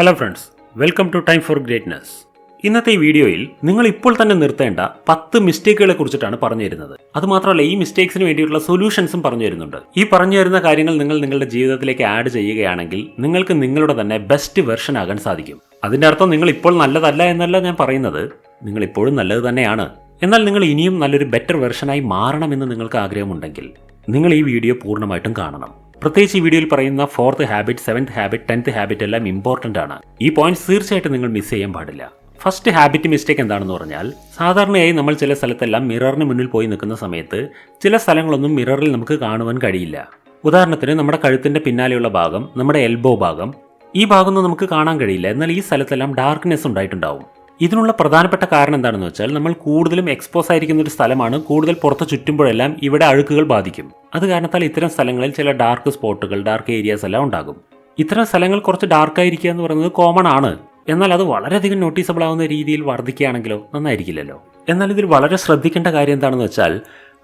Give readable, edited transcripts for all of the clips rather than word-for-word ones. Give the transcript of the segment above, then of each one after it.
Hello friends, welcome to time for greatness. ഇന്നത്തെ ഈ വീഡിയോയിൽ നിങ്ങൾ ഇപ്പോൾ തന്നെ നിർത്തേണ്ട 10 മിസ്റ്റേക്കുകളെ കുറിച്ചിട്ടാണ് പറഞ്ഞു തരുന്നത്. അതുമാത്രമല്ല, ഈ മിസ്റ്റേക്സിന് വേണ്ടിയിട്ടുള്ള സൊല്യൂഷൻസും പറഞ്ഞു തരുന്നുണ്ട്. ഈ പറഞ്ഞു തരുന്ന കാര്യങ്ങൾ നിങ്ങൾ നിങ്ങളുടെ ജീവിതത്തിലേക്ക് ആഡ് ചെയ്യുകയാണെങ്കിൽ നിങ്ങൾക്ക് നിങ്ങളുടെ തന്നെ ബെസ്റ്റ് വെർഷൻ ആകാൻ സാധിക്കും. അതിന്റെ അർത്ഥം നിങ്ങൾ ഇപ്പോൾ നല്ലതല്ല എന്നല്ല ഞാൻ പറയുന്നത്, നിങ്ങൾ ഇപ്പോഴും നല്ലത് തന്നെയാണ്. എന്നാൽ നിങ്ങൾ ഇനിയും നല്ലൊരു ബെറ്റർ വെർഷനായി മാറണമെന്ന് നിങ്ങൾക്ക് ആഗ്രഹമുണ്ടെങ്കിൽ നിങ്ങൾ ഈ വീഡിയോ പൂർണ്ണമായിട്ടും കാണണം. പ്രത്യേകിച്ച് ഈ വീഡിയോയിൽ പറയുന്ന 4th habit, 7th habit, 10th habit എല്ലാം ഇമ്പോർട്ടൻ്റ് ആണ്. ഈ പോയിന്റ്സ് തീർച്ചയായിട്ടും നിങ്ങൾ മിസ് ചെയ്യാൻ പാടില്ല. ഫസ്റ്റ് ഹാബിറ്റ് മിസ്റ്റേക്ക് എന്താണെന്ന് പറഞ്ഞാൽ, സാധാരണയായി നമ്മൾ ചില സ്ഥലത്തെല്ലാം മിററിന് മുന്നിൽ പോയി നിൽക്കുന്ന സമയത്ത് ചില സ്ഥലങ്ങളൊന്നും മിററിൽ നമുക്ക് കാണുവാൻ കഴിയില്ല. ഉദാഹരണത്തിന് നമ്മുടെ കഴുത്തിന്റെ പിന്നാലെയുള്ള ഭാഗം, നമ്മുടെ എൽബോ ഭാഗം, ഈ ഭാഗമൊന്നും നമുക്ക് കാണാൻ കഴിയില്ല. എന്നാൽ ഈ സ്ഥലത്തെല്ലാം ഡാർക്ക്നെസ് ഉണ്ടായിട്ടുണ്ടാവും. ഇതിനുള്ള പ്രധാനപ്പെട്ട കാരണം എന്താണെന്ന് വെച്ചാൽ, നമ്മൾ കൂടുതലും എക്സ്പോസ് ആയിരിക്കുന്ന ഒരു സ്ഥലമാണ്. കൂടുതൽ പുറത്ത് ചുറ്റുമ്പോഴെല്ലാം ഇവിടെ അഴുക്കുകൾ ബാധിക്കും. അത് കാരണത്താൽ ഇത്തരം സ്ഥലങ്ങളിൽ ചില ഡാർക്ക് സ്പോട്ടുകൾ, ഡാർക്ക് ഏരിയാസ് എല്ലാം ഉണ്ടാകും. ഇത്തരം സ്ഥലങ്ങൾ കുറച്ച് ഡാർക്കായിരിക്കുക എന്ന് പറയുന്നത് കോമൺ ആണ്. എന്നാൽ അത് വളരെയധികം നോട്ടീസബിൾ ആവുന്ന രീതിയിൽ വർദ്ധിക്കുകയാണെങ്കിലോ നന്നായിരിക്കില്ലല്ലോ. എന്നാൽ ഇതിൽ വളരെ ശ്രദ്ധിക്കേണ്ട കാര്യം എന്താണെന്ന് വെച്ചാൽ,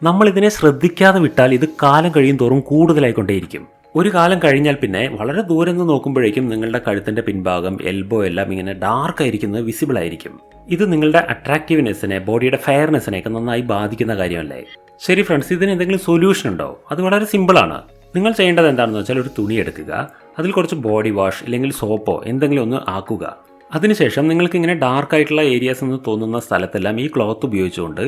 നമ്മൾ ഇതിനെ ശ്രദ്ധിക്കാതെ വിട്ടാൽ ഇത് കാലം കഴിയും തോറും കൂടുതലായിക്കൊണ്ടേയിരിക്കും. ഒരു കാലം കഴിഞ്ഞാൽ പിന്നെ വളരെ ദൂരെ നിന്ന് നോക്കുമ്പോഴേക്കും നിങ്ങളുടെ കഴുത്തിന്റെ പിൻഭാഗം, എൽബോ എല്ലാം ഇങ്ങനെ ഡാർക്ക് ആയിരിക്കുന്നത് വിസിബിൾ ആയിരിക്കും. ഇത് നിങ്ങളുടെ അട്രാക്റ്റീവ്നെസ്സിനെ, ബോഡിയുടെ ഫെയർനെസ്സിനെയൊക്കെ നന്നായി ബാധിക്കുന്ന കാര്യമല്ലേ. ശരി ഫ്രണ്ട്സ്, ഇതിന് എന്തെങ്കിലും സൊല്യൂഷൻ ഉണ്ടോ? അത് വളരെ സിമ്പിളാണ്. നിങ്ങൾ ചെയ്യേണ്ടത് എന്താണെന്ന് വെച്ചാൽ, ഒരു തുണി എടുക്കുക, അതിൽ കുറച്ച് ബോഡി വാഷ് അല്ലെങ്കിൽ സോപ്പോ എന്തെങ്കിലും ഒന്ന് ആക്കുക. അതിനുശേഷം നിങ്ങൾക്ക് ഇങ്ങനെ ഡാർക്കായിട്ടുള്ള ഏരിയാസ് എന്ന് തോന്നുന്ന സ്ഥലത്തെല്ലാം ഈ ക്ലോത്ത് ഉപയോഗിച്ചുകൊണ്ട്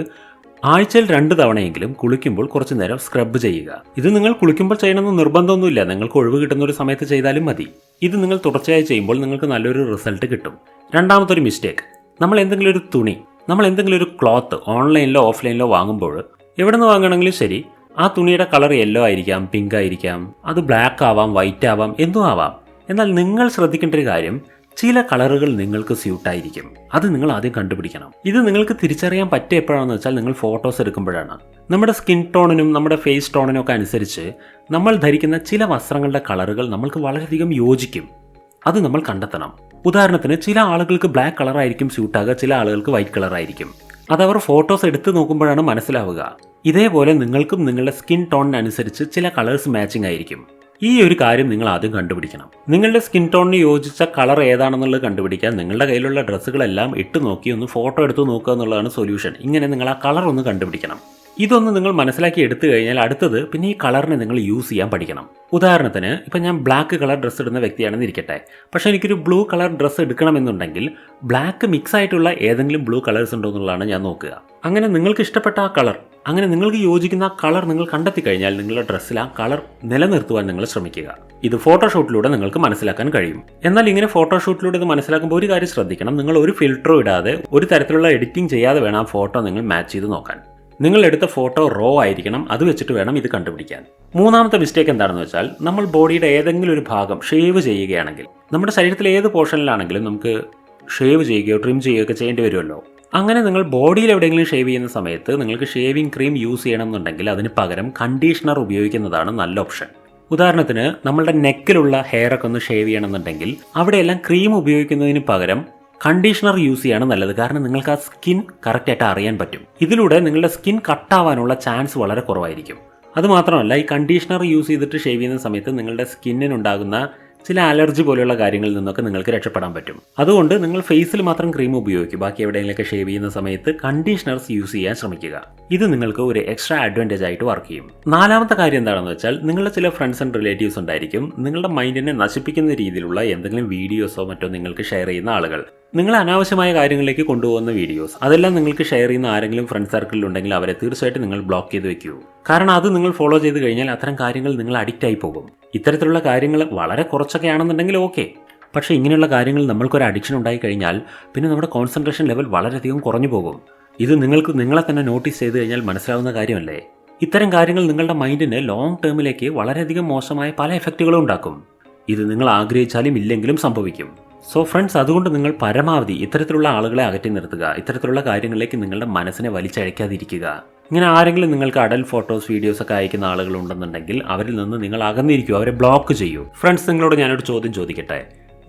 ആഴ്ചയിൽ 2 തവണയെങ്കിലും കുളിക്കുമ്പോൾ കുറച്ച് നേരം സ്ക്രബ് ചെയ്യുക. ഇത് നിങ്ങൾ കുളിക്കുമ്പോൾ ചെയ്യണമെന്ന് നിർബന്ധമൊന്നുമില്ല, നിങ്ങൾക്ക് ഒഴിവ് കിട്ടുന്ന ഒരു സമയത്ത് ചെയ്താലും മതി. ഇത് നിങ്ങൾ തുടർച്ചയായി ചെയ്യുമ്പോൾ നിങ്ങൾക്ക് നല്ലൊരു റിസൾട്ട് കിട്ടും. രണ്ടാമതൊരു മിസ്റ്റേക്ക്, നമ്മൾ എന്തെങ്കിലും ഒരു തുണി, നമ്മൾ എന്തെങ്കിലും ഒരു ക്ലോത്ത് ഓൺലൈനിലോ ഓഫ്ലൈനിലോ വാങ്ങുമ്പോൾ, എവിടെ നിന്ന് വാങ്ങണമെങ്കിലും ശരി, ആ തുണിയുടെ കളർ യെല്ലോ ആയിരിക്കാം, പിങ്ക് ആയിരിക്കാം, അത് ബ്ലാക്ക് ആവാം, വൈറ്റ് ആവാം, എന്തും ആവാം. എന്നാൽ നിങ്ങൾ ശ്രദ്ധിക്കേണ്ട ഒരു കാര്യം, ചില കളറുകൾ നിങ്ങൾക്ക് സ്യൂട്ടായിരിക്കും. അത് നിങ്ങൾ ആദ്യം കണ്ടുപിടിക്കണം. ഇത് നിങ്ങൾക്ക് തിരിച്ചറിയാൻ പറ്റുക എപ്പോഴാണെന്ന് വെച്ചാൽ, നിങ്ങൾ ഫോട്ടോസ് എടുക്കുമ്പോഴാണ്. നമ്മുടെ സ്കിൻ ടോണിനും നമ്മുടെ ഫേസ് ടോണിനും ഒക്കെ അനുസരിച്ച് നമ്മൾ ധരിക്കുന്ന ചില വസ്ത്രങ്ങളുടെ കളറുകൾ നമ്മൾക്ക് വളരെയധികം യോജിക്കും. അത് നമ്മൾ കണ്ടെത്തണം. ഉദാഹരണത്തിന്, ചില ആളുകൾക്ക് ബ്ലാക്ക് കളറായിരിക്കും സ്യൂട്ടാകുക, ചില ആളുകൾക്ക് വൈറ്റ് കളറായിരിക്കും. അതവർ ഫോട്ടോസ് എടുത്ത് നോക്കുമ്പോഴാണ് മനസ്സിലാവുക. ഇതേപോലെ നിങ്ങൾക്കും നിങ്ങളുടെ സ്കിൻ ടോണിനനുസരിച്ച് ചില കളേഴ്സ് മാച്ചിങ് ആയിരിക്കും. ഈ ഒരു കാര്യം നിങ്ങൾ ആദ്യം കണ്ടുപിടിക്കണം. നിങ്ങളുടെ സ്കിൻ ടോണിന് യോജിച്ച കളർ ഏതാണെന്നുള്ളത് കണ്ടുപിടിക്കാൻ നിങ്ങളുടെ കയ്യിലുള്ള ഡ്രസ്സുകളെല്ലാം ഇട്ട് നോക്കി ഒന്ന് ഫോട്ടോ എടുത്ത് നോക്കുക എന്നുള്ളതാണ് സൊല്യൂഷൻ. ഇങ്ങനെ നിങ്ങൾ ആ കളർ ഒന്ന് കണ്ടുപിടിക്കണം. ഇതൊന്ന് നിങ്ങൾ മനസ്സിലാക്കി എടുത്തു കഴിഞ്ഞാൽ അടുത്തത് പിന്നെ ഈ കളറിനെ നിങ്ങൾ യൂസ് ചെയ്യാൻ പഠിക്കണം. ഉദാഹരണത്തിന്, ഇപ്പം ഞാൻ ബ്ലാക്ക് കളർ ഡ്രസ്സ് ഇടുന്ന വ്യക്തിയാണെന്ന് ഇരിക്കട്ടെ, പക്ഷേ എനിക്കൊരു ബ്ലൂ കളർ ഡ്രസ്സ് എടുക്കണമെന്നുണ്ടെങ്കിൽ ബ്ലാക്ക് മിക്സ് ആയിട്ടുള്ള ഏതെങ്കിലും ബ്ലൂ കളേഴ്സ് ഉണ്ടോ എന്നുള്ളതാണ് ഞാൻ നോക്കുക. അങ്ങനെ നിങ്ങൾക്ക് ഇഷ്ടപ്പെട്ട ആ കളർ, അങ്ങനെ നിങ്ങൾക്ക് യോജിക്കുന്ന ആ കളർ നിങ്ങൾ കണ്ടെത്തി കഴിഞ്ഞാൽ നിങ്ങളുടെ ഡ്രസ്സിൽ ആ കളർ നിലനിർത്തുവാൻ നിങ്ങൾ ശ്രമിക്കുക. ഇത് ഫോട്ടോഷൂട്ടിലൂടെ നിങ്ങൾക്ക് മനസ്സിലാക്കാൻ കഴിയും. എന്നാൽ ഇങ്ങനെ ഫോട്ടോഷൂട്ടിലൂടെ ഇത് മനസ്സിലാക്കുമ്പോൾ ഒരു കാര്യം ശ്രദ്ധിക്കണം, നിങ്ങൾ ഒരു ഫിൽറ്ററും ഇടാതെ, ഒരു തരത്തിലുള്ള എഡിറ്റിംഗ് ചെയ്യാതെ വേണം ആ ഫോട്ടോ നിങ്ങൾ മാച്ച് ചെയ്ത് നോക്കാൻ. നിങ്ങൾ എടുത്ത ഫോട്ടോ റോ ആയിരിക്കണം, അത് വെച്ചിട്ട് വേണം ഇത് കണ്ടുപിടിക്കാൻ. മൂന്നാമത്തെ മിസ്റ്റേക്ക് എന്താണെന്ന് വെച്ചാൽ, നമ്മൾ ബോഡിയുടെ ഏതെങ്കിലും ഒരു ഭാഗം ഷേവ് ചെയ്യുകയാണെങ്കിൽ, നമ്മുടെ ശരീരത്തിലെ ഏത് പോർഷനിലാണെങ്കിലും നമുക്ക് ഷേവ് ചെയ്യുകയോ ട്രിം ചെയ്യുകയോ ഒക്കെ ചെയ്യേണ്ടി വരുമല്ലോ. അങ്ങനെ നിങ്ങൾ ബോഡിയിൽ എവിടെയെങ്കിലും ഷേവ് ചെയ്യുന്ന സമയത്ത് നിങ്ങൾക്ക് ഷേവിംഗ് ക്രീം യൂസ് ചെയ്യണമെന്നുണ്ടെങ്കിൽ അതിന് പകരം കണ്ടീഷണർ ഉപയോഗിക്കുന്നതാണ് നല്ല ഓപ്ഷൻ. ഉദാഹരണത്തിന്, നമ്മളുടെ നെക്കിലുള്ള ഹെയറൊക്കെ ഒന്ന് ഷേവ് ചെയ്യണമെന്നുണ്ടെങ്കിൽ അവിടെയെല്ലാം ക്രീം ഉപയോഗിക്കുന്നതിന് പകരം കണ്ടീഷണർ യൂസ് ചെയ്യാണ് നല്ലത്. കാരണം നിങ്ങൾക്ക് ആ സ്കിൻ കറക്റ്റായിട്ട് അറിയാൻ പറ്റും. ഇതിലൂടെ നിങ്ങളുടെ സ്കിൻ കട്ടാവാനുള്ള ചാൻസ് വളരെ കുറവായിരിക്കും. അതുമാത്രമല്ല, ഈ കണ്ടീഷണർ യൂസ് ചെയ്തിട്ട് ഷേവ് ചെയ്യുന്ന സമയത്ത് നിങ്ങളുടെ സ്കിന്നിനുണ്ടാകുന്ന ചില അലർജി പോലെയുള്ള കാര്യങ്ങളിൽ നിന്നൊക്കെ നിങ്ങൾക്ക് രക്ഷപ്പെടാൻ പറ്റും. അതുകൊണ്ട് നിങ്ങൾ ഫേസിൽ മാത്രം ക്രീം ഉപയോഗിക്കുക, ബാക്കി എവിടെയെങ്കിലൊക്കെ ഷേവ് ചെയ്യുന്ന സമയത്ത് കണ്ടീഷണർസ് യൂസ് ചെയ്യാൻ ശ്രമിക്കുക. ഇത് നിങ്ങൾക്ക് ഒരു എക്സ്ട്രാ അഡ്വാൻറ്റേജ് ആയിട്ട് വർക്ക് ചെയ്യും. നാലാമത്തെ കാര്യം എന്താണെന്ന് വെച്ചാൽ, നിങ്ങളുടെ ചില ഫ്രണ്ട്സ് ആൻഡ് റിലേറ്റീവ്സ് ഉണ്ടായിരിക്കും നിങ്ങളുടെ മൈൻഡിനെ നശിപ്പിക്കുന്ന രീതിയിലുള്ള എന്തെങ്കിലും വീഡിയോസോ മറ്റോ നിങ്ങൾക്ക് ഷെയർ ചെയ്യുന്ന ആളുകൾ. നിങ്ങൾ അനാവശ്യമായ കാര്യങ്ങളിലേക്ക് കൊണ്ടുപോകുന്ന വീഡിയോസ്, അതെല്ലാം നിങ്ങൾക്ക് ഷെയർ ചെയ്യുന്ന ആരെങ്കിലും ഫ്രണ്ട് സർക്കിളിൽ ഉണ്ടെങ്കിൽ അവരെ തീർച്ചയായിട്ടും നിങ്ങൾ ബ്ലോക്ക് ചെയ്ത് വെക്കൂ. കാരണം അത് നിങ്ങൾ ഫോളോ ചെയ്ത് കഴിഞ്ഞാൽ അത്തരം കാര്യങ്ങൾ നിങ്ങൾ അഡിക്റ്റ് ആയി പോകും. ഇത്തരത്തിലുള്ള കാര്യങ്ങൾ വളരെ കുറച്ചൊക്കെ ആണെന്നുണ്ടെങ്കിൽ ഓക്കെ, പക്ഷേ ഇങ്ങനെയുള്ള കാര്യങ്ങൾ നമ്മൾക്കൊരു അഡിക്ഷൻ ഉണ്ടായി കഴിഞ്ഞാൽ പിന്നെ നമ്മുടെ കോൺസെൻട്രേഷൻ ലെവൽ വളരെയധികം കുറഞ്ഞു പോകും. ഇത് നിങ്ങൾക്ക് നിങ്ങളെ തന്നെ നോട്ടീസ് ചെയ്ത് കഴിഞ്ഞാൽ മനസ്സിലാവുന്ന കാര്യമല്ലേ. ഇത്തരം കാര്യങ്ങൾ നിങ്ങളുടെ മൈൻഡിന് ലോങ് ടേമിലേക്ക് വളരെയധികം മോശമായ പല എഫക്റ്റുകളും ഉണ്ടാക്കും. ഇത് നിങ്ങൾ ആഗ്രഹിച്ചാലും ഇല്ലെങ്കിലും സംഭവിക്കും. സോ ഫ്രണ്ട്സ്, അതുകൊണ്ട് നിങ്ങൾ പരമാവധി ഇത്തരത്തിലുള്ള ആളുകളെ അകറ്റി നിർത്തുക. ഇത്തരത്തിലുള്ള കാര്യങ്ങളിലേക്ക് നിങ്ങളുടെ മനസ്സിനെ വലിച്ചഴക്കാതിരിക്കുക. ഇങ്ങനെ ആരെങ്കിലും നിങ്ങൾക്ക് അഡൽട്ട് ഫോട്ടോസ്, വീഡിയോസ് ഒക്കെ അയക്കുന്ന ആളുകളുണ്ടെന്നുണ്ടെങ്കിൽ അവരിൽ നിന്ന് നിങ്ങൾ അകന്നിരിക്കൂ, അവരെ ബ്ലോക്ക് ചെയ്യൂ. ഫ്രണ്ട്സ്, നിങ്ങളോട് ഞാനൊരു ചോദ്യം ചോദിക്കട്ടെ.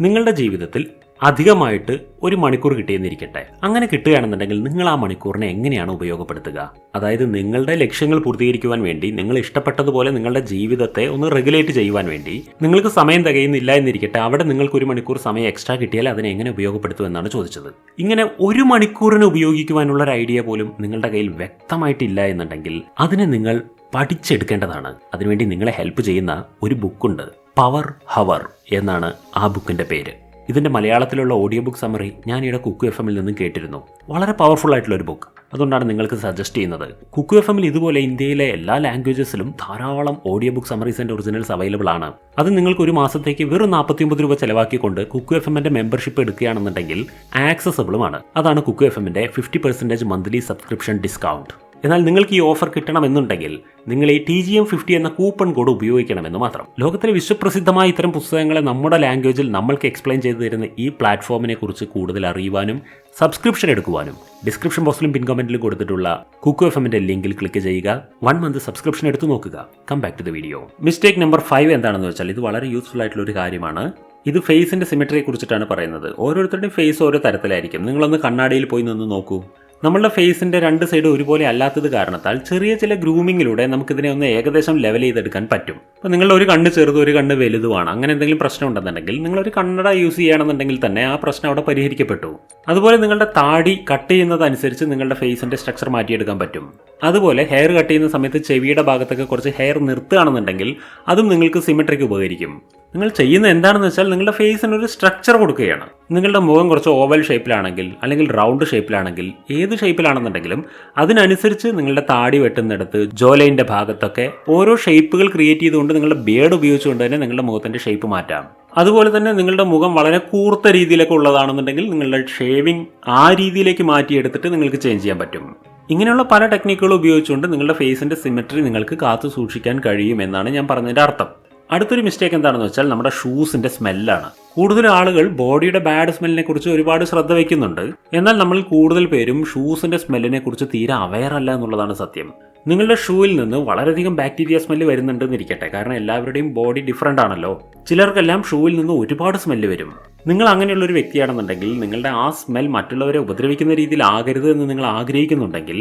നിങ്ങളുടെ ജീവിതത്തിൽ അധികമായിട്ട് 1 മണിക്കൂർ കിട്ടിയെന്നിരിക്കട്ടെ. അങ്ങനെ കിട്ടുകയാണെന്നുണ്ടെങ്കിൽ നിങ്ങൾ ആ മണിക്കൂറിനെ എങ്ങനെയാണ് ഉപയോഗപ്പെടുത്തുക? അതായത് നിങ്ങളുടെ ലക്ഷ്യങ്ങൾ പൂർത്തീകരിക്കുവാൻ വേണ്ടി, നിങ്ങൾ ഇഷ്ടപ്പെട്ടതുപോലെ നിങ്ങളുടെ ജീവിതത്തെ ഒന്ന് റെഗുലേറ്റ് ചെയ്യുവാൻ വേണ്ടി നിങ്ങൾക്ക് സമയം തികയുന്നില്ല എന്നിരിക്കട്ടെ, അവിടെ നിങ്ങൾക്ക് 1 മണിക്കൂർ സമയം എക്സ്ട്രാ കിട്ടിയാൽ അതിനെ എങ്ങനെ ഉപയോഗപ്പെടുത്തും എന്നാണ് ചോദിച്ചത്. ഇങ്ങനെ 1 മണിക്കൂറിന് ഉപയോഗിക്കുവാനുള്ള ഒരു ഐഡിയ പോലും നിങ്ങളുടെ കയ്യിൽ വ്യക്തമായിട്ടില്ല എന്നുണ്ടെങ്കിൽ അതിനെ നിങ്ങൾ പഠിച്ചെടുക്കേണ്ടതാണ്. അതിനുവേണ്ടി നിങ്ങളെ ഹെൽപ്പ് ചെയ്യുന്ന ഒരു ബുക്കുണ്ട്, പവർ ഹവർ എന്നാണ് ആ ബുക്കിന്റെ പേര്. ഇതിന്റെ മലയാളത്തിലുള്ള ഓഡിയോ ബുക്ക് സമ്മറി ഞാൻ ഇവിടെ കുക്കു FM-ൽ നിന്നും കേട്ടിരുന്നു. വളരെ പവർഫുൾ ആയിട്ടുള്ള ഒരു ബുക്ക്. അതുകൊണ്ടാണ് നിങ്ങൾക്ക് സജസ്റ്റ് ചെയ്യുന്നത്. കുക്കു FM-ൽ ഇതുപോലെ ഇന്ത്യയിലെ എല്ലാ ലാംഗ്വേജസിലും ധാരാളം audio book summaries and originals available ആണ്. അത് നിങ്ങൾക്ക് ഒരു മാസത്തേക്ക് വെറും 49 രൂപ ചെലവാക്കിക്കൊണ്ട് കുക്കു FM-ന്റെ മെമ്പർഷിപ്പ് എടുക്കുകയാണെന്നുണ്ടെങ്കിൽ ആക്സസബിളുമാണ്. അതാണ് കുക്കു FM-ന്റെ 50% മന്ത്ലി സബ്സ്ക്രിപ്ഷൻ ഡിസ്കൗണ്ട്. എന്നാൽ നിങ്ങൾക്ക് ഈ ഓഫർ കിട്ടണമെന്നുണ്ടെങ്കിൽ നിങ്ങൾ ഈ TGM50 എന്ന കൂപ്പൺ കോഡ് ഉപയോഗിക്കണമെന്ന് മാത്രം. ലോകത്തിലെ വിശ്വപ്രസിദ്ധമായ ഇത്തരം പുസ്തകങ്ങളെ നമ്മുടെ ലാംഗ്വേജിൽ നമ്മൾക്ക് എക്സ്പ്ലെയിൻ ചെയ്തു തരുന്ന ഈ പ്ലാറ്റ്ഫോമിനെ കുറിച്ച് കൂടുതൽ അറിയുവാനും സബ്സ്ക്രിപ്ഷൻ എടുക്കുവാനും ഡിസ്ക്രിപ്ഷൻ ബോക്സിലും പിൻ കമന്റിലും കൊടുത്തിട്ടുള്ള കുക്കു FM-ന്റെ ലിങ്കിൽ ക്ലിക്ക് ചെയ്യുക. 1 മന്ത് സബ്സ്ക്രിപ്ഷൻ എടുത്തു നോക്കുക. Come back to the video. Mistake number 5 എന്താണെന്ന് വെച്ചാൽ ഇത് വളരെ യൂസ്ഫുൾ ആയിട്ടുള്ള ഒരു കാര്യമാണ്. ഇത് ഫേസിന്റെ സിമെട്രിയെ കുറിച്ചിട്ടാണ് പറയുന്നത്. ഓരോരുത്തരുടെയും ഫേസ് ഓരോ തരത്തിലായിരിക്കും. നിങ്ങളൊന്ന് കണ്ണാടിയിൽ പോയി നിന്ന് നോക്കൂ. നമ്മളുടെ ഫേസിന്റെ 2 സൈഡ് ഒരുപോലെ അല്ലാത്തത് കാരണത്താൽ ചെറിയ ചില ഗ്രൂമിങ്ങിലൂടെ നമുക്കിതിനെ ഒന്ന് ഏകദേശം ലെവൽ ചെയ്തെടുക്കാൻ പറ്റും. അപ്പോൾ നിങ്ങളുടെ ഒരു കണ്ണ് ചെറുതും ഒരു കണ്ണ് വലുതുമാണ്, അങ്ങനെ എന്തെങ്കിലും പ്രശ്നം ഉണ്ടെന്നുണ്ടെങ്കിൽ നിങ്ങളൊരു കണ്ണട യൂസ് ചെയ്യുകയാണെന്നുണ്ടെങ്കിൽ തന്നെ ആ പ്രശ്നം അവിടെ പരിഹരിക്കപ്പെട്ടു. അതുപോലെ നിങ്ങളുടെ താടി കട്ട് ചെയ്യുന്നതനുസരിച്ച് നിങ്ങളുടെ ഫേസിന്റെ സ്ട്രക്ചർ മാറ്റിയെടുക്കാൻ പറ്റും. അതുപോലെ ഹെയർ കട്ട് ചെയ്യുന്ന സമയത്ത് ചെവിയുടെ ഭാഗത്തൊക്കെ കുറച്ച് ഹെയർ നിർത്തുകയാണെന്നുണ്ടെങ്കിൽ അതും നിങ്ങൾക്ക് സിമെട്രിക്ക് ഉപകരിക്കും. നിങ്ങൾ ചെയ്യുന്ന എന്താണെന്ന് വെച്ചാൽ നിങ്ങളുടെ ഫേസിന് ഒരു സ്ട്രക്ചർ കൊടുക്കുകയാണ്. നിങ്ങളുടെ മുഖം കുറച്ച് ഓവൽ ഷേപ്പിലാണെങ്കിൽ അല്ലെങ്കിൽ റൗണ്ട് ഷേപ്പിലാണെങ്കിൽ ഏത് ഷേപ്പിലാണെന്നുണ്ടെങ്കിലും അതിനനുസരിച്ച് നിങ്ങളുടെ താടി വെട്ടുന്നിടത്ത് ജോലൈൻ്റെ ഭാഗത്തൊക്കെ ഓരോ ഷേപ്പുകൾ ക്രിയേറ്റ് ചെയ്തുകൊണ്ട് നിങ്ങളുടെ ബിയർഡ് ഉപയോഗിച്ചുകൊണ്ട് തന്നെ നിങ്ങളുടെ മുഖത്തിൻ്റെ ഷേപ്പ് മാറ്റാം. അതുപോലെ തന്നെ നിങ്ങളുടെ മുഖം വളരെ കൂർത്ത രീതിയിലൊക്കെ ഉള്ളതാണെന്നുണ്ടെങ്കിൽ നിങ്ങളുടെ ഷേവിങ് ആ രീതിയിലേക്ക് മാറ്റിയെടുത്തിട്ട് നിങ്ങൾക്ക് ചേഞ്ച് ചെയ്യാൻ പറ്റും. ഇങ്ങനെയുള്ള പല ടെക്നിക്കുകൾ ഉപയോഗിച്ചുകൊണ്ട് നിങ്ങളുടെ ഫേസിന്റെ സിമെട്രി നിങ്ങൾക്ക് കാത്തു സൂക്ഷിക്കാൻ കഴിയും എന്നാണ് ഞാൻ പറഞ്ഞതിൻ്റെ അർത്ഥം. അടുത്തൊരു മിസ്റ്റേക്ക് എന്താണെന്ന് വെച്ചാൽ നമ്മുടെ ഷൂസിന്റെ സ്മെല്ലാണ്. കൂടുതൽ ആളുകൾ ബോഡിയുടെ ബാഡ് സ്മെല്ലിനെ കുറിച്ച് ഒരുപാട് ശ്രദ്ധ വയ്ക്കുന്നുണ്ട്. എന്നാൽ നമ്മൾ കൂടുതൽ പേരും ഷൂസിന്റെ സ്മെല്ലിനെ കുറിച്ച് തീരെ അവെയർ അല്ല എന്നുള്ളതാണ് സത്യം. നിങ്ങളുടെ ഷൂവിൽ നിന്ന് വളരെയധികം ബാക്ടീരിയ സ്മെല്ല് വരുന്നുണ്ടെന്നിരിക്കട്ടെ, കാരണം എല്ലാവരുടെയും ബോഡി ഡിഫറൻ്റ് ആണല്ലോ. ചിലർക്കെല്ലാം ഷൂവിൽ നിന്ന് ഒരുപാട് സ്മെല്ല് വരും. നിങ്ങൾ അങ്ങനെയുള്ളൊരു വ്യക്തിയാണെന്നുണ്ടെങ്കിൽ നിങ്ങളുടെ ആ സ്മെൽ മറ്റുള്ളവരെ ഉപദ്രവിക്കുന്ന രീതിയിൽ ആകരുത് എന്ന് നിങ്ങൾ ആഗ്രഹിക്കുന്നുണ്ടെങ്കിൽ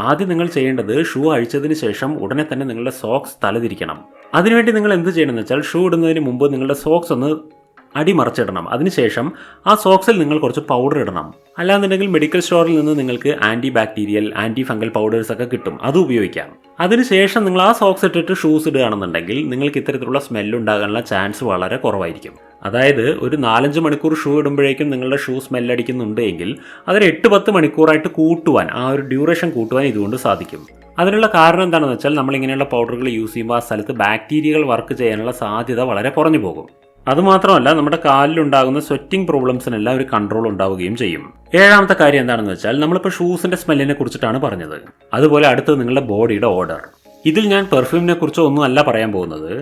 ആദ്യം നിങ്ങൾ ചെയ്യേണ്ടത് ഷൂ അഴിച്ചതിന് ശേഷം ഉടനെ തന്നെ നിങ്ങളുടെ സോക്സ് തലതിരിക്കണം. അതിനുവേണ്ടി നിങ്ങൾ എന്ത് ചെയ്യണമെന്ന് വെച്ചാൽ ഷൂ ഇടുന്നതിന് മുമ്പ് നിങ്ങളുടെ സോക്സ് ഒന്ന് അടിമറിച്ചിടണം. അതിനുശേഷം ആ സോക്സിൽ നിങ്ങൾ കുറച്ച് പൗഡർ ഇടണം. അല്ലാന്നുണ്ടെങ്കിൽ മെഡിക്കൽ സ്റ്റോറിൽ നിന്ന് നിങ്ങൾക്ക് anti bacterial anti fungal powders ഒക്കെ കിട്ടും, അത് ഉപയോഗിക്കാം. അതിനുശേഷം നിങ്ങൾ ആ സോക്സ് ഇട്ടിട്ട് ഷൂസ് ഇടുകയാണെന്നുണ്ടെങ്കിൽ നിങ്ങൾക്ക് ഇത്തരത്തിലുള്ള സ്മെല്ലുണ്ടാകാനുള്ള ചാൻസ് വളരെ കുറവായിരിക്കും. അതായത് ഒരു 4-5 മണിക്കൂർ ഷൂ ഇടുമ്പോഴേക്കും നിങ്ങളുടെ ഷൂ സ്മെല്ലടിക്കുന്നുണ്ട് എങ്കിൽ അതൊരു 8-10 മണിക്കൂറായിട്ട് കൂട്ടുവാൻ, ആ ഒരു ഡ്യൂറേഷൻ കൂട്ടുവാൻ ഇതുകൊണ്ട് സാധിക്കും. അതിനുള്ള കാരണം എന്താണെന്ന് വെച്ചാൽ നമ്മളിങ്ങനെയുള്ള പൗഡറുകൾ യൂസ് ചെയ്യുമ്പോൾ ആ സ്ഥലത്ത് ബാക്ടീരിയകൾ വർക്ക് ചെയ്യാനുള്ള സാധ്യത വളരെ കുറഞ്ഞു പോകും. അതുമാത്രമല്ല നമ്മുടെ കാലിലുണ്ടാകുന്ന സ്വെറ്റിംഗ് പ്രോബ്ലംസിനെല്ലാം ഒരു കൺട്രോൾ ഉണ്ടാവുകയും ചെയ്യും. 7ാമത്തെ കാര്യം എന്താണെന്ന് വെച്ചാൽ നമ്മളിപ്പോൾ ഷൂസിന്റെ സ്മെല്ലിനെ കുറിച്ചിട്ടാണ് പറഞ്ഞത്. അതുപോലെ അടുത്തത് നിങ്ങളുടെ ബോഡിയുടെ ഓർഡർ. ഇതിൽ ഞാൻ പെർഫ്യൂമിനെ കുറിച്ചോ ഒന്നും അല്ല പറയാൻ പോകുന്നത്.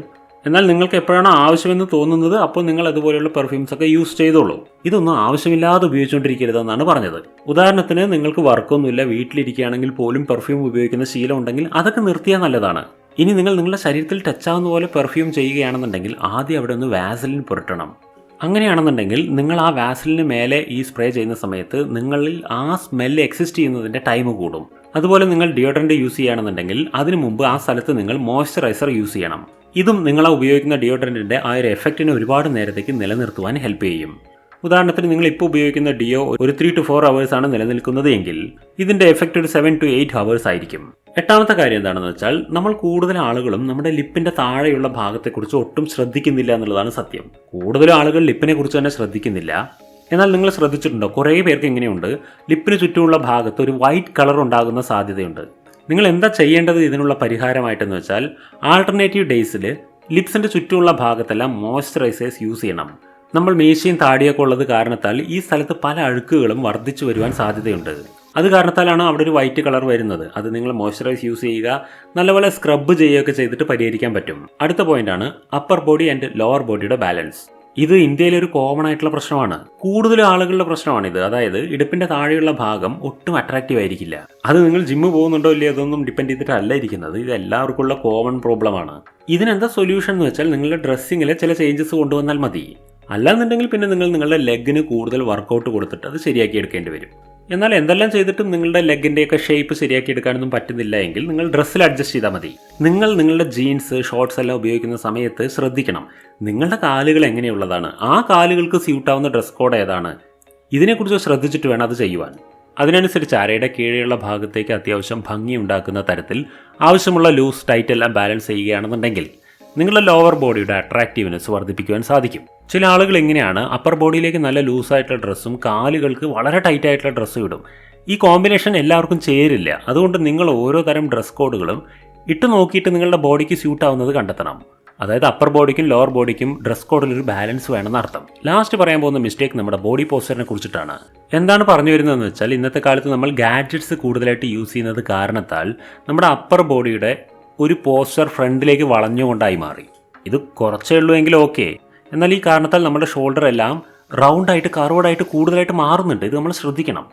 എന്നാൽ നിങ്ങൾക്ക് എപ്പോഴാണ് ആവശ്യമെന്ന് തോന്നുന്നത് അപ്പോൾ നിങ്ങൾ അതുപോലെയുള്ള പെർഫ്യൂംസ് ഒക്കെ യൂസ് ചെയ്തോളൂ. ഇതൊന്നും ആവശ്യമില്ലാതെ ഉപയോഗിച്ചുകൊണ്ടിരിക്കരുതെന്നാണ് പറഞ്ഞത്. ഉദാഹരണത്തിന് നിങ്ങൾക്ക് വർക്കൊന്നുമില്ല, വീട്ടിലിരിക്കുകയാണെങ്കിൽ പോലും പെർഫ്യൂം ഉപയോഗിക്കുന്ന ശീലം ഉണ്ടെങ്കിൽ അതൊക്കെ നിർത്തിയാൽ നല്ലതാണ്. ഇനി നിങ്ങൾ നിങ്ങളുടെ ശരീരത്തിൽ ടച്ചാവുന്ന പോലെ പെർഫ്യൂം ചെയ്യുകയാണെന്നുണ്ടെങ്കിൽ ആദ്യം അവിടെ ഒന്ന് വാസലിൻ പുരട്ടണം. അങ്ങനെയാണെന്നുണ്ടെങ്കിൽ നിങ്ങൾ ആ വാസലിന് മേലെ ഈ സ്പ്രേ ചെയ്യുന്ന സമയത്ത് നിങ്ങളിൽ ആ സ്മെല്ല് എക്സിസ്റ്റ് ചെയ്യുന്നതിൻ്റെ ടൈം കൂടും. അതുപോലെ നിങ്ങൾ ഡിയോഡറൻറ്റ് യൂസ് ചെയ്യുകയാണെന്നുണ്ടെങ്കിൽ അതിനു മുമ്പ് ആ സ്ഥലത്ത് നിങ്ങൾ മോയ്സ്ചറൈസർ യൂസ് ചെയ്യണം. ഇതും നിങ്ങൾ ഉപയോഗിക്കുന്ന ഡിയോഡറൻറ്റിൻ്റെ ആ ഒരു എഫക്റ്റിനെ ഒരുപാട് നേരത്തേക്ക് നിലനിർത്തുവാൻ ഹെൽപ്പ് ചെയ്യും. ഉദാഹരണത്തിന് നിങ്ങൾ ഇപ്പോൾ ഉപയോഗിക്കുന്ന ഡിയോ ഒരു 3 to 4 hours ആണ് നിലനിൽക്കുന്നത് എങ്കിൽ ഇതിൻ്റെ എഫക്റ്റ് ഒരു 7 to 8 hours ആയിരിക്കും. 8ാമത്തെ കാര്യം എന്താണെന്ന് വെച്ചാൽ നമ്മൾ കൂടുതൽ ആളുകളും നമ്മുടെ ലിപ്പിൻ്റെ താഴെയുള്ള ഭാഗത്തെക്കുറിച്ച് ഒട്ടും ശ്രദ്ധിക്കുന്നില്ല എന്നുള്ളതാണ് സത്യം. കൂടുതൽ ആളുകൾ ലിപ്പിനെ കുറിച്ച് തന്നെ ശ്രദ്ധിക്കുന്നില്ല. എന്നാൽ നിങ്ങൾ ശ്രദ്ധിച്ചിട്ടുണ്ടോ, കുറേ പേർക്ക് ഇങ്ങനെയുണ്ട്, ലിപ്പിന് ചുറ്റുമുള്ള ഭാഗത്ത് ഒരു വൈറ്റ് കളർ ഉണ്ടാകുന്ന സാധ്യതയുണ്ട്. നിങ്ങൾ എന്താ ചെയ്യേണ്ടത് ഇതിനുള്ള പരിഹാരമായിട്ടെന്ന് വെച്ചാൽ ആൾട്ടർനേറ്റീവ് ഡേയ്സിൽ ലിപ്സിൻ്റെ ചുറ്റുമുള്ള ഭാഗത്തെല്ലാം മോയ്സ്ചറൈസേഴ്സ് യൂസ് ചെയ്യണം. നമ്മൾ മീശയും താടിയൊക്കെ ഉള്ളത് കാരണത്താൽ ഈ സ്ഥലത്ത് പല അഴുക്കുകളും വർദ്ധിച്ചു വരുവാൻ സാധ്യതയുണ്ട്. അത് കാരണത്താലാണ് അവിടെ ഒരു വൈറ്റ് കളർ വരുന്നത്. അത് നിങ്ങൾ മോയ്സ്ചറൈസ് യൂസ് ചെയ്യുക, നല്ലപോലെ സ്ക്രബ് ചെയ്യുകയൊക്കെ ചെയ്തിട്ട് പരിഹരിക്കാൻ പറ്റും. അടുത്ത പോയിന്റാണ് അപ്പർ ബോഡി ആൻഡ് ലോവർ ബോഡിയുടെ ബാലൻസ്. ഇത് ഇന്ത്യയിലെ ഒരു കോമൺ ആയിട്ടുള്ള പ്രശ്നമാണ്. കൂടുതൽ ആളുകളുടെ പ്രശ്നമാണിത്. അതായത് ഇടുപ്പിന്റെ താഴെയുള്ള ഭാഗം ഒട്ടും അട്രാക്റ്റീവ് ആയിരിക്കില്ല. അത് നിങ്ങൾ ജിമ്മ് പോകുന്നുണ്ടോ ഇല്ലയോ അതൊന്നും ഡിപ്പെൻഡ് ചെയ്തിട്ടല്ല ഇരിക്കുന്നത്. ഇത് എല്ലാവർക്കുള്ള കോമൺ പ്രോബ്ലമാണ്. ഇതിനെന്താ സൊല്യൂഷൻ എന്ന് വെച്ചാൽ നിങ്ങളുടെ ഡ്രസ്സിങ്ങിൽ ചില ചേഞ്ചസ് കൊണ്ടുവന്നാൽ മതി. അല്ലാന്നുണ്ടെങ്കിൽ പിന്നെ നിങ്ങൾ നിങ്ങളുടെ ലെഗിന് കൂടുതൽ വർക്കൗട്ട് കൊടുത്തിട്ട് അത് ശരിയാക്കി എടുക്കേണ്ടി വരും. എന്നാൽ എന്തെല്ലാം ചെയ്തിട്ടും നിങ്ങളുടെ ലെഗിൻ്റെയൊക്കെ ഷേപ്പ് ശരിയാക്കി എടുക്കാനൊന്നും പറ്റുന്നില്ല എങ്കിൽ നിങ്ങൾ ഡ്രസ്സിൽ അഡ്ജസ്റ്റ് ചെയ്താൽ മതി. നിങ്ങൾ നിങ്ങളുടെ ജീൻസ്, ഷോർട്സ് എല്ലാം ഉപയോഗിക്കുന്ന സമയത്ത് ശ്രദ്ധിക്കണം നിങ്ങളുടെ കാലുകൾ എങ്ങനെയുള്ളതാണ്, ആ കാലുകൾക്ക് സ്യൂട്ടാവുന്ന ഡ്രസ് കോഡ് ഏതാണ്, ഇതിനെക്കുറിച്ച് ശ്രദ്ധിച്ചിട്ട് വേണം അത് ചെയ്യുവാൻ. അതിനനുസരിച്ച് അരയുടെ കീഴെയുള്ള ഭാഗത്തേക്ക് അത്യാവശ്യം ഭംഗി ഉണ്ടാക്കുന്ന തരത്തിൽ ആവശ്യമുള്ള ലൂസ്, ടൈറ്റ് എല്ലാം ബാലൻസ് ചെയ്യുകയാണെന്നുണ്ടെങ്കിൽ നിങ്ങളുടെ ലോവർ ബോഡിയുടെ അട്രാക്റ്റീവ്നെസ് വർദ്ധിപ്പിക്കുവാൻ സാധിക്കും. ചില ആളുകൾ എങ്ങനെയാണ് അപ്പർ ബോഡിയിലേക്ക് നല്ല ലൂസായിട്ടുള്ള ഡ്രസ്സും കാലുകൾക്ക് വളരെ ടൈറ്റ് ആയിട്ടുള്ള ഡ്രസ്സും ഇടും. ഈ കോമ്പിനേഷൻ എല്ലാവർക്കും ചേരില്ല. അതുകൊണ്ട് നിങ്ങൾ ഓരോ തരം ഡ്രസ് കോഡുകളും ഇട്ട് നോക്കിയിട്ട് നിങ്ങളുടെ ബോഡിക്ക് സ്യൂട്ടാവുന്നത് കണ്ടെത്തണം. അതായത് അപ്പർ ബോഡിക്കും ലോവർ ബോഡിക്കും ഡ്രസ് കോഡിൽ ഒരു ബാലൻസ് വേണമെന്ന് അർത്ഥം. ലാസ്റ്റ് പറയാൻ പോകുന്ന മിസ്റ്റേക്ക് നമ്മുടെ ബോഡി പോസ്റ്ററിനെ കുറിച്ചിട്ടാണ്. എന്താണ് പറഞ്ഞു വരുന്നതെന്ന് വെച്ചാൽ, ഇന്നത്തെ കാലത്ത് നമ്മൾ ഗാഡ്ജറ്റ്സ് കൂടുതലായിട്ട് യൂസ് ചെയ്യുന്നത് കാരണത്താൽ നമ്മുടെ അപ്പർ ബോഡിയുടെ ഒരു പോസ്റ്റർ ഫ്രണ്ടിലേക്ക് വളഞ്ഞുകൊണ്ടായി മാറി. ഇത് കുറച്ചേ ഉള്ളൂ എങ്കിലും ഓക്കെ. എന്നാൽ ഈ കാരണത്താൽ നമ്മുടെ ഷോൾഡർ എല്ലാം റൗണ്ടായിട്ട്, കർവ്ഡായിട്ട് കൂടുതലായിട്ട് മാറുന്നുണ്ട്. ഇത് നമ്മൾ ശ്രദ്ധിക്കണം.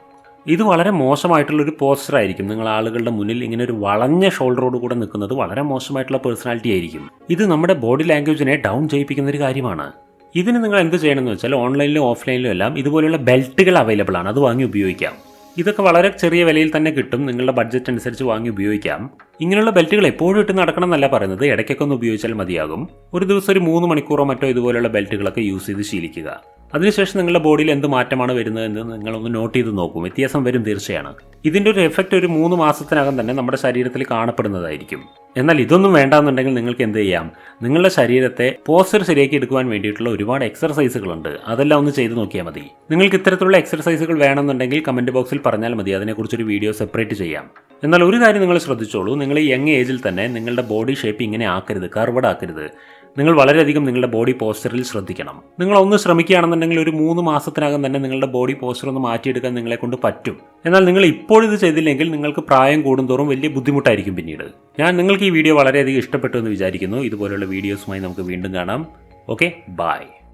ഇത് വളരെ മോശമായിട്ടുള്ളൊരു പോസ്റ്റർ ആയിരിക്കും. നിങ്ങൾ ആളുകളുടെ മുന്നിൽ ഇങ്ങനെ ഒരു വളഞ്ഞ ഷോൾഡറോട് കൂടെ നിൽക്കുന്നത് വളരെ മോശമായിട്ടുള്ള പേഴ്സണാലിറ്റി ആയിരിക്കും. ഇത് നമ്മുടെ ബോഡി ലാംഗ്വേജിനെ ഡൗൺ ചെയ്യിപ്പിക്കുന്ന ഒരു കാര്യമാണ്. ഇതിന് നിങ്ങൾ എന്ത് ചെയ്യണമെന്ന് വെച്ചാൽ, ഓൺലൈനിലും ഓഫ്ലൈനിലും എല്ലാം ഇതുപോലെയുള്ള ബെൽറ്റുകൾ അവൈലബിൾ ആണ്. അത് വാങ്ങി ഉപയോഗിക്കാം. ഇതൊക്കെ വളരെ ചെറിയ വിലയിൽ തന്നെ കിട്ടും. നിങ്ങളുടെ ബഡ്ജറ്റ് അനുസരിച്ച് വാങ്ങി ഉപയോഗിക്കാം. ഇങ്ങനെയുള്ള ബെൽറ്റുകൾ എപ്പോഴും ഇട്ട് നടക്കണം എന്നല്ല പറയുന്നത്, ഇടയ്ക്കൊക്കെ ഒന്ന് ഉപയോഗിച്ചാൽ മതിയാകും. ഒരു ദിവസം ഒരു 3 മണിക്കൂറോ മറ്റോ ഇതുപോലെയുള്ള ബെൽറ്റുകളൊക്കെ യൂസ് ചെയ്ത് ശീലിക്കുക. അതിനുശേഷം നിങ്ങളുടെ ബോഡിയിൽ എന്ത് മാറ്റമാണ് വരുന്നതെന്ന് നിങ്ങളൊന്ന് നോട്ട് ചെയ്ത് നോക്കും. വ്യത്യാസം വരും തീർച്ചയാണ്. ഇതിൻ്റെ ഒരു എഫക്റ്റ് ഒരു 3 മാസത്തിനകം തന്നെ നമ്മുടെ ശരീരത്തിൽ കാണപ്പെടുന്നതായിരിക്കും. എന്നാൽ ഇതൊന്നും വേണ്ടാന്നുണ്ടെങ്കിൽ നിങ്ങൾക്ക് എന്ത് ചെയ്യാം, നിങ്ങളുടെ ശരീരത്തെ പോസ്റ്റർ ശരിയാക്കി എടുക്കുവാൻ വേണ്ടിയിട്ടുള്ള ഒരുപാട് എക്സർസൈസുകളുണ്ട്. അതെല്ലാം ഒന്ന് ചെയ്ത് നോക്കിയാൽ മതി. നിങ്ങൾക്ക് ഇത്തരത്തിലുള്ള എക്സർസൈസുകൾ വേണമെന്നുണ്ടെങ്കിൽ കമൻറ്റ് ബോക്സിൽ പറഞ്ഞാൽ മതി. അതിനെക്കുറിച്ചൊരു വീഡിയോ സെപ്പറേറ്റ് ചെയ്യാം. എന്നാൽ ഒരു കാര്യം നിങ്ങൾ ശ്രദ്ധിച്ചോളൂ, നിങ്ങൾ ഈ യങ് ഏജിൽ തന്നെ നിങ്ങളുടെ ബോഡി ഷേപ്പ് ഇങ്ങനെ ആക്കരുത്, കർവ്ഡ് ആക്കരുത്. നിങ്ങൾ വളരെയധികം നിങ്ങളുടെ ബോഡി പോസ്റ്ററിൽ ശ്രദ്ധിക്കണം. നിങ്ങൾ ഒന്ന് ശ്രമിക്കുകയാണെന്നുണ്ടെങ്കിൽ ഒരു 3 മാസത്തിനകം തന്നെ നിങ്ങളുടെ ബോഡി പോസ്റ്റർ ഒന്ന് മാറ്റിയെടുക്കാൻ നിങ്ങളെ കൊണ്ട് പറ്റും. എന്നാൽ നിങ്ങൾ ഇപ്പോൾ ഇത് ചെയ്തില്ലെങ്കിൽ നിങ്ങൾക്ക് പ്രായം കൂടുന്തോറും വലിയ ബുദ്ധിമുട്ടായിരിക്കും പിന്നീട്. നിങ്ങൾക്ക് ഈ വീഡിയോ വളരെയധികം ഇഷ്ടപ്പെട്ടു എന്ന് വിചാരിക്കുന്നു. ഇതുപോലുള്ള വീഡിയോസുമായി നമുക്ക് വീണ്ടും കാണാം. Okay, by.